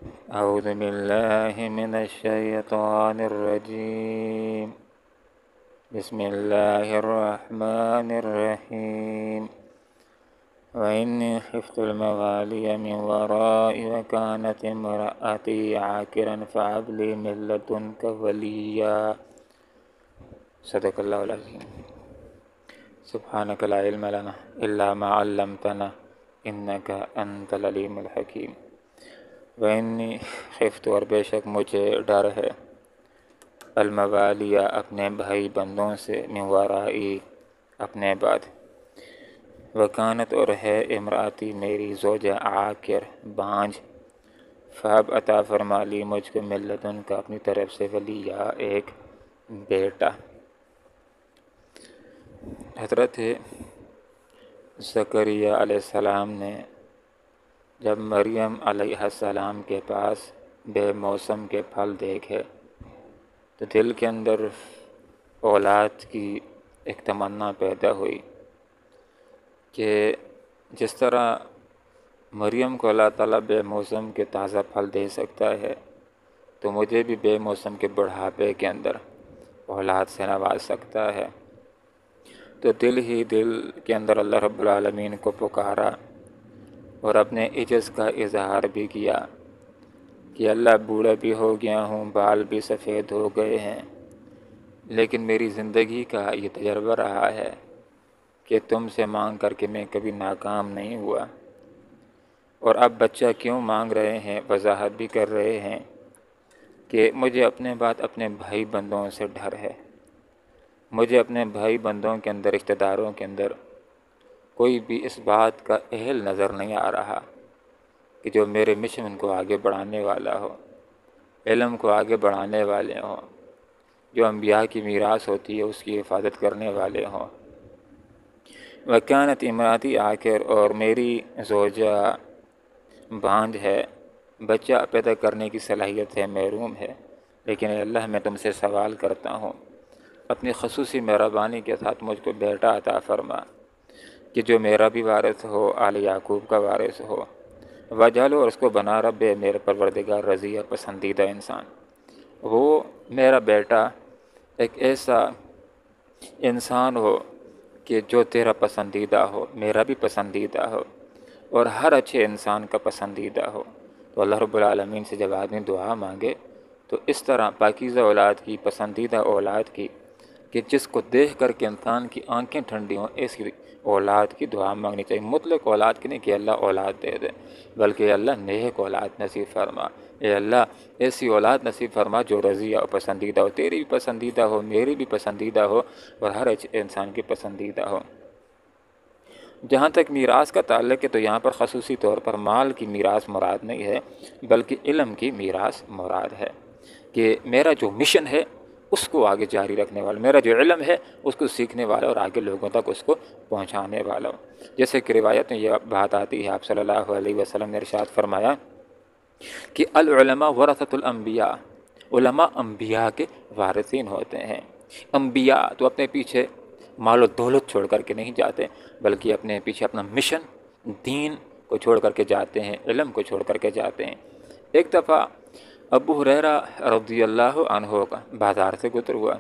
أعوذ بالله من الشيطان الرجيم. بسم الله الرحمن الرحيم. وإني خفت الموالي من ورائي وكانت امرأتي عاقرا فهب لي من لدنك وليا. صدق الله العظيم. سبحانك لا علم لنا إلا ما علمتنا إنك أنت العليم الحكيم. وإنی خفت، اور بے شک مجھے ڈر ہے، الموالیہ اپنے بھائی بندوں سے، من ورائی اپنے بعد، وکانت اور ہے، امراتی میری زوجہ، عاقر بانجھ، فہب عطا فرما لی مجھ کو، من لدن کا اپنی طرف سے، ولیہ ایک بیٹا. حضرت زکریا علیہ السلام نے جب مریم علیہ السلام کے پاس بے موسم کے پھل دیکھے تو دل کے اندر اولاد کی ایک تمنا پیدا ہوئی کہ جس طرح مریم کو اللہ تعالیٰ بے موسم کے تازہ پھل دے سکتا ہے تو مجھے بھی بے موسم کے بڑھاپے کے اندر اولاد سے نواز سکتا ہے. تو دل ہی دل کے اندر اللہ رب العالمین کو پکارا اور اپنے عجز کا اظہار بھی کیا کہ اللہ بوڑھا بھی ہو گیا ہوں، بال بھی سفید ہو گئے ہیں، لیکن میری زندگی کا یہ تجربہ رہا ہے کہ تم سے مانگ کر کے میں کبھی ناکام نہیں ہوا. اور اب بچہ کیوں مانگ رہے ہیں، وضاحت بھی کر رہے ہیں کہ مجھے اپنے بعد اپنے بھائی بندوں سے ڈر ہے. مجھے اپنے بھائی بندوں کے اندر، رشتہ داروں کے اندر کوئی بھی اس بات کا اہل نظر نہیں آ رہا کہ جو میرے مشن کو آگے بڑھانے والا ہو، علم کو آگے بڑھانے والے ہوں، جو انبیاء کی میراث ہوتی ہے اس کی حفاظت کرنے والے ہوں. وکانت امراتی عاقر، اور میری زوجہ بانجھ ہے، بچہ پیدا کرنے کی صلاحیت ہے، محروم ہے. لیکن اے اللہ، میں تم سے سوال کرتا ہوں، اپنی خصوصی مہربانی کے ساتھ مجھ کو بیٹا عطا فرما کہ جو میرا بھی وارث ہو، آل یعقوب کا وارث ہو. وجعلہ، اور اس کو بنا رب میرے پروردگار رضی، پسندیدہ انسان. وہ میرا بیٹا ایک ایسا انسان ہو کہ جو تیرا پسندیدہ ہو، میرا بھی پسندیدہ ہو، اور ہر اچھے انسان کا پسندیدہ ہو. تو اللہ رب العالمین سے جب آدمی دعا مانگے تو اس طرح پاکیزہ اولاد کی، پسندیدہ اولاد کی، کہ جس کو دیکھ کر کے انسان کی آنکھیں ٹھنڈی ہوں، ایسی اولاد کی دعا مانگنی چاہیے. مطلق اولاد کی نہیں کہ اللہ اولاد دے دے، بلکہ اے اللہ نیک اولاد نصیب فرما. اے اللہ ایسی اولاد نصیب فرما جو رضیہ اور پسندیدہ ہو، تیری بھی پسندیدہ ہو، میری بھی پسندیدہ ہو، اور ہر انسان کی پسندیدہ ہو. جہاں تک میراث کا تعلق ہے تو یہاں پر خصوصی طور پر مال کی میراث مراد نہیں ہے، بلکہ علم کی میراث مراد ہے کہ میرا جو مشن ہے اس کو آگے جاری رکھنے والا، میرا جو علم ہے اس کو سیکھنے والا اور آگے لوگوں تک اس کو پہنچانے والا ہو. جیسے کہ روایت میں یہ بات آتی ہے، آپ صلی اللہ علیہ وسلم نے ارشاد فرمایا کہ العلماء ورثۃ الانبیاء، علماء انبیاء کے وارثین ہوتے ہیں. انبیاء تو اپنے پیچھے مال و دولت چھوڑ کر کے نہیں جاتے، بلکہ اپنے پیچھے اپنا مشن، دین کو چھوڑ کر کے جاتے ہیں، علم کو چھوڑ کر کے جاتے ہیں. ایک دفعہ ابو ہریرہ رضی اللہ عنہ کا بازار سے گزر ہوا،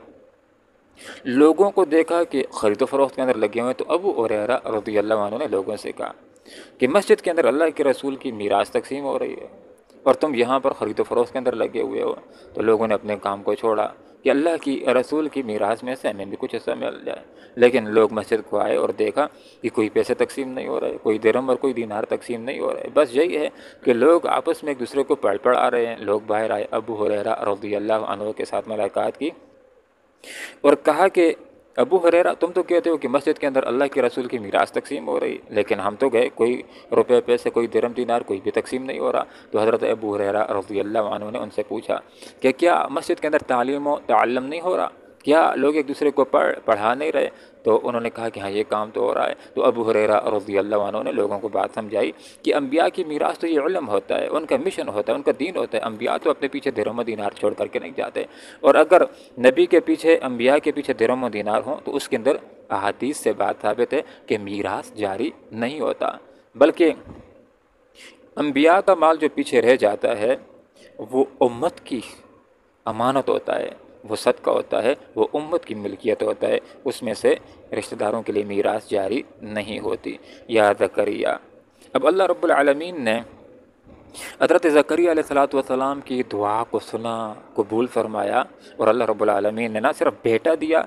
لوگوں کو دیکھا کہ خرید و فروخت کے اندر لگے ہوئے، تو ابو ہریرہ رضی اللہ عنہ نے لوگوں سے کہا کہ مسجد کے اندر اللہ کے رسول کی میراث تقسیم ہو رہی ہے اور تم یہاں پر خرید و فروخت کے اندر لگے ہوئے ہو. تو لوگوں نے اپنے کام کو چھوڑا کہ اللہ کی رسول کی میراث میں سے ہمیں بھی کچھ حصہ مل جائے. لیکن لوگ مسجد کو آئے اور دیکھا کہ کوئی پیسے تقسیم نہیں ہو رہے، کوئی درہم اور کوئی دینار تقسیم نہیں ہو رہے. بس یہی ہے کہ لوگ آپس میں ایک دوسرے کو پڑھ آ رہے ہیں. لوگ باہر آئے، ابو ہریرہ رضی اللہ عنہ کے ساتھ ملاقات کی اور کہا کہ ابو ہریرہ، تم تو کہتے ہو کہ مسجد کے اندر اللہ کے رسول کی میراث تقسیم ہو رہی، لیکن ہم تو گئے، کوئی روپے پیسے، کوئی درہم دینار کوئی بھی تقسیم نہیں ہو رہا. تو حضرت ابو ہریرہ رضی اللہ عنہ نے ان سے پوچھا کہ کیا مسجد کے اندر تعلیم و تعلم نہیں ہو رہا، کیا لوگ ایک دوسرے کو پڑھا نہیں رہے؟ تو انہوں نے کہا کہ ہاں یہ کام تو ہو رہا ہے. تو ابو ہریرہ رضی اللہ عنہ نے لوگوں کو بات سمجھائی کہ انبیاء کی میراث تو یہ علم ہوتا ہے، ان کا مشن ہوتا ہے، ان کا دین ہوتا ہے. انبیاء تو اپنے پیچھے درہم و دینار چھوڑ کر کے نہیں جاتے، اور اگر نبی کے پیچھے، انبیاء کے پیچھے درہم و دینار ہوں تو اس کے اندر احادیث سے بات ثابت ہے کہ میراث جاری نہیں ہوتا، بلکہ انبیاء کا مال جو پیچھے رہ جاتا ہے وہ امت کی امانت ہوتا ہے، وہ صدقہ ہوتا ہے، وہ امت کی ملکیت ہوتا ہے، اس میں سے رشتہ داروں کے لیے میراث جاری نہیں ہوتی۔ یا زکریا، اب اللہ رب العالمین نے حضرت زکریا علیہ السلام کی دعا کو سنا، قبول فرمایا، اور اللہ رب العالمین نے نہ صرف بیٹا دیا،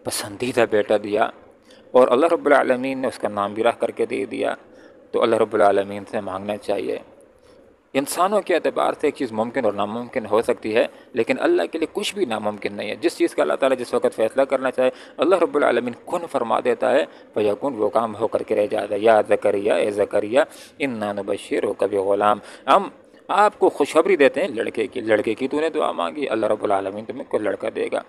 پسندیدہ بیٹا دیا، اور اللہ رب العالمین نے اس کا نام بھی رکھ کر کے دے دیا۔ تو اللہ رب العالمین سے مانگنا چاہیے۔ انسانوں کے اعتبار سے ایک چیز ممکن اور ناممکن ہو سکتی ہے، لیکن اللہ کے لیے کچھ بھی ناممکن نہیں ہے۔ جس چیز کا اللہ تعالیٰ جس وقت فیصلہ کرنا چاہے، اللہ رب العالمین کن فرما دیتا ہے، فیکون، وہ کام ہو کر کے رہ جاتا ہے۔ یا زکریا، اے زکریا، انا نبشرک بغلام، ہم آپ کو خوشخبری دیتے ہیں لڑکے کی تو نے دعا مانگی، اللہ رب العالمین تمہیں کوئی لڑکا دے گا۔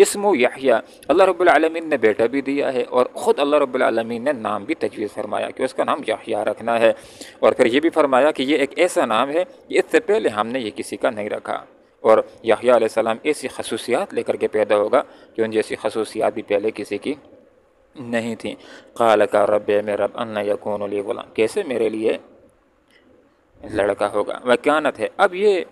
اسمہ یحییٰ، اللہ رب العالمین نے بیٹا بھی دیا ہے، اور خود اللہ رب العالمین نے نام بھی تجویز فرمایا کہ اس کا نام یحییٰ رکھنا ہے، اور پھر یہ بھی فرمایا کہ یہ ایک ایسا نام ہے کہ اس سے پہلے ہم نے یہ کسی کا نہیں رکھا، اور یحییٰ علیہ السلام ایسی خصوصیات لے کر کے پیدا ہوگا کہ ان جیسی خصوصیات بھی پہلے کسی کی نہیں تھیں۔ قال کا رب، میں رب، ان یکون لی غلام، کیسے میرے لیے لڑکا ہوگا، وکانت ہے۔ اب یہ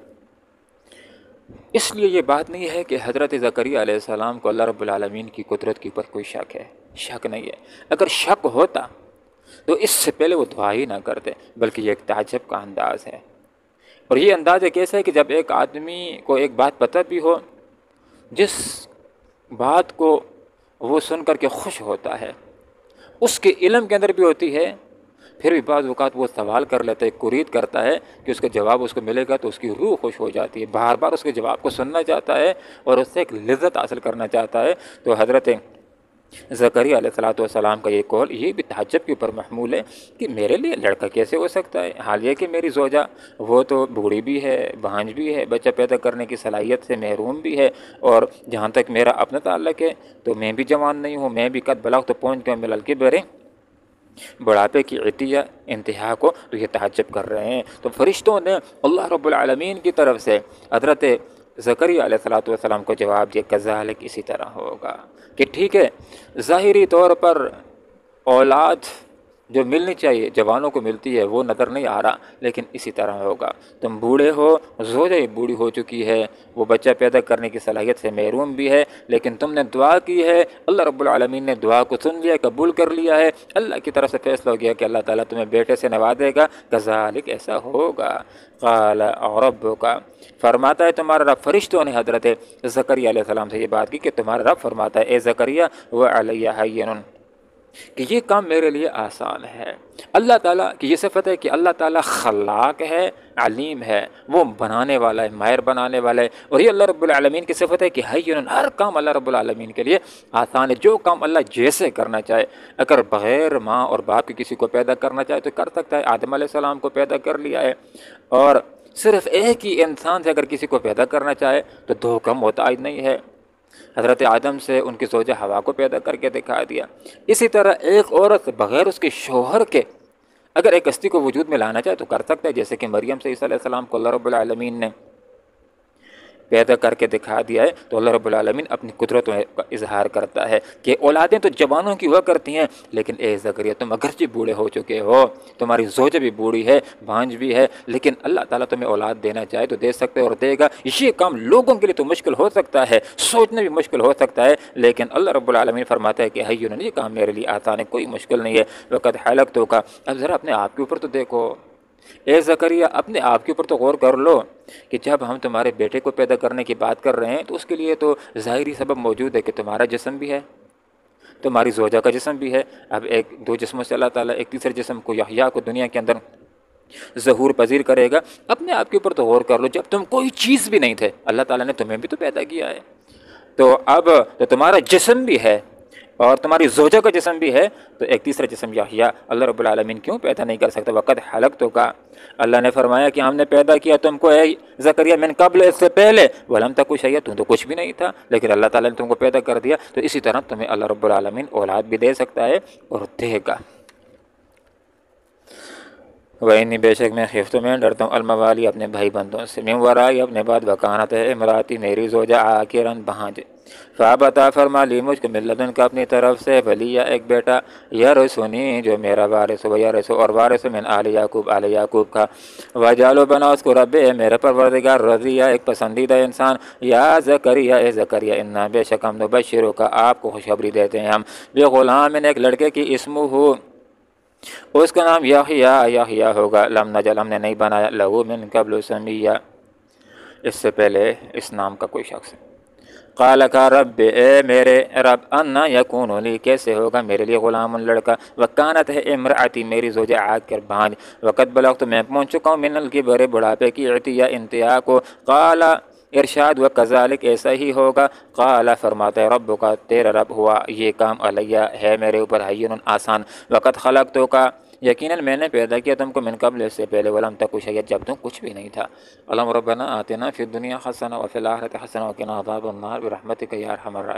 اس لیے یہ بات نہیں ہے کہ حضرت زکریا علیہ السلام کو اللہ رب العالمین کی قدرت کے اوپر کوئی شک ہے، شک نہیں ہے۔ اگر شک ہوتا تو اس سے پہلے وہ دعا ہی نہ کرتے، بلکہ یہ ایک تعجب کا انداز ہے۔ اور یہ انداز ایک ایسا ہے کہ جب ایک آدمی کو ایک بات پتہ بھی ہو، جس بات کو وہ سن کر کے خوش ہوتا ہے، اس کے علم کے اندر بھی ہوتی ہے، پھر بھی بعض اوقات وہ سوال کر لیتا ہے، قرید کرتا ہے کہ اس کا جواب اس کو ملے گا تو اس کی روح خوش ہو جاتی ہے، بار بار اس کے جواب کو سننا چاہتا ہے اور اس سے ایک لذت حاصل کرنا چاہتا ہے۔ تو حضرت زکریا علیہ السلام کا یہ قول یہ بھی تعجب کے اوپر محمول ہے کہ میرے لیے لڑکا کیسے ہو سکتا ہے، حال یہ کہ میری زوجہ وہ تو بوڑھی بھی ہے، بھانج بھی ہے، بچہ پیدا کرنے کی صلاحیت سے محروم بھی ہے، اور جہاں تک میرا اپنا تعلق ہے تو میں بھی جوان نہیں ہوں، میں بھی قد بلغت پہنچ گیا ملل الکبر، بڑھاپے کی عتیہ انتہا کو، تو یہ تعجب کر رہے ہیں۔ تو فرشتوں نے اللہ رب العالمین کی طرف سے حضرت زکریا علیہ السلام کو جواب دیا، کذالک، اسی طرح ہوگا، کہ ٹھیک ہے ظاہری طور پر اولاد جو ملنی چاہیے جوانوں کو ملتی ہے وہ نظر نہیں آ رہا، لیکن اسی طرح ہوگا، تم بوڑھے ہو، زوجہ بوڑھی ہو چکی ہے، وہ بچہ پیدا کرنے کی صلاحیت سے محروم بھی ہے، لیکن تم نے دعا کی ہے، اللہ رب العالمین نے دعا کو سن لیا، قبول کر لیا ہے، اللہ کی طرف سے فیصلہ ہو گیا کہ اللہ تعالیٰ تمہیں بیٹے سے نوازے گا، کذالک، ایسا ہوگا۔ قال ربک، فرماتا ہے تمہارا رب، فرشتوں نے حضرت زکریا علیہ السلام سے یہ بات کی کہ تمہارا رب فرماتا ہے، اے زکریا، وعلی ہین، کہ یہ کام میرے لیے آسان ہے۔ اللہ تعالیٰ کی یہ صفت ہے کہ اللہ تعالیٰ خلاق ہے، علیم ہے، وہ بنانے والا ہے، ماہر بنانے والا ہے، اور یہ اللہ رب العالمین کی صفت ہے کہ حیّن، ہر کام اللہ رب العالمین کے لیے آسان ہے، جو کام اللہ جیسے کرنا چاہے، اگر بغیر ماں اور باپ کے کسی کو پیدا کرنا چاہے تو کر سکتا ہے، آدم علیہ السلام کو پیدا کر لیا ہے، اور صرف ایک ہی انسان سے اگر کسی کو پیدا کرنا چاہے تو دو کا محتاج نہیں ہے، حضرت آدم سے ان کی زوجہ حوا کو پیدا کر کے دکھا دیا۔ اسی طرح ایک عورت بغیر اس کے شوہر کے اگر ایک ہستی کو وجود میں لانا چاہے تو کر سکتا ہے، جیسے کہ مریم سے عیسیٰ علیہ السلام کو اللہ رب العالمین نے پیدا کر کے دکھا دیا ہے۔ تو اللہ رب العالمین اپنی قدرتوں کا اظہار کرتا ہے کہ اولادیں تو جوانوں کی ہوا کرتی ہیں، لیکن اے زکریا تم اگرچہ بوڑھے ہو چکے ہو، تمہاری زوجہ بھی بوڑھی ہے، بھانج بھی ہے، لیکن اللہ تعالیٰ تمہیں اولاد دینا چاہے تو دے سکتے اور دے گا۔ یہ کام لوگوں کے لیے تو مشکل ہو سکتا ہے، سوچنا بھی مشکل ہو سکتا ہے، لیکن اللہ رب العالمین فرماتا ہے کہ حیّن، یہ کام میرے لیے آسان ہے، کوئی مشکل نہیں ہے۔ وقد حلقتک، اب ذرا اپنے آپ کے اوپر تو دیکھو، اے زکریا اپنے آپ کے اوپر تو غور کر لو کہ جب ہم تمہارے بیٹے کو پیدا کرنے کی بات کر رہے ہیں تو اس کے لیے تو ظاہری سبب موجود ہے کہ تمہارا جسم بھی ہے، تمہاری زوجہ کا جسم بھی ہے۔ اب ایک دو جسموں سے اللہ تعالیٰ ایک تیسرے جسم کو یحییٰ کو دنیا کے اندر ظہور پذیر کرے گا۔ اپنے آپ کے اوپر تو غور کر لو، جب تم کوئی چیز بھی نہیں تھے اللہ تعالیٰ نے تمہیں بھی تو پیدا کیا ہے، تو اب تو تمہارا جسم بھی ہے اور تمہاری زوجہ کا جسم بھی ہے، تو ایک تیسرا جسم یحییٰ اللہ رب العالمین کیوں پیدا نہیں کر سکتا؟ وقد حلقتک، اللہ نے فرمایا کہ ہم نے پیدا کیا تم کو اے زکریا من قبل، اس سے پہلے، ولم تک شیئا، تم تو کچھ بھی نہیں تھا، لیکن اللہ تعالیٰ نے تم کو پیدا کر دیا، تو اسی طرح تمہیں اللہ رب العالمین اولاد بھی دے سکتا ہے اور دے گا۔ وَإِنِّي، بے شک میں خفت، میں ڈرتا ہوں، الموالی، اپنے بھائی بندوں سے، من ورائی، اپنے بعد، وکانت ہے امراتی، میری زوجہ عاقراً، بھانج، فابتا فرما لی مجھ کو من لدن کا اپنی طرف سے ولیہ ایک بیٹا یرثنی جو میرا وارث ہو یرث اور وارث من آل یعقوب آل یعقوب کا وجعلوا بنا اس کو رب اے میرے پروردگار رضیہ ایک پسندیدہ انسان یا زکریا اے زکریا انا بے شک ہم نبشرو کا آپ کو خوشخبری دیتے ہیں ہم بغلام ایک لڑکے کی اسمہ ہو اس کا نام یحییٰ ہوگا لم نجعل ہم نے نہیں بنایا لہو من قبل سمیہ اس سے پہلے اس نام کا کوئی شخص ہے قال کا رب اے میرے رب انا یکون لی کیسے ہوگا میرے لیے غلام لڑکا وکانت ہے امراتی میری زوجہ عاقر بھانج وقت بلغت میں پہنچ چکا ہوں من الکبر بڑھاپے کی عتیہ انتہا کو قال ارشاد و کذالک ایسا ہی ہوگا قال فرماتا ہے رب کا تیرا رب ہوا یہ کام علیہ ہے میرے اوپر حین آسان وقت خلقتو کا یقیناً میں نے پیدا کیا تم کو من قبل اس سے پہلے ولم تک شیئا جب تم کچھ بھی نہیں تھا اللہم ربنا آتنا فی الدنیا حسنہ وفی الآخرۃ حسنہ وقنا عذاب النار برحمتک یا ارحم الراحمین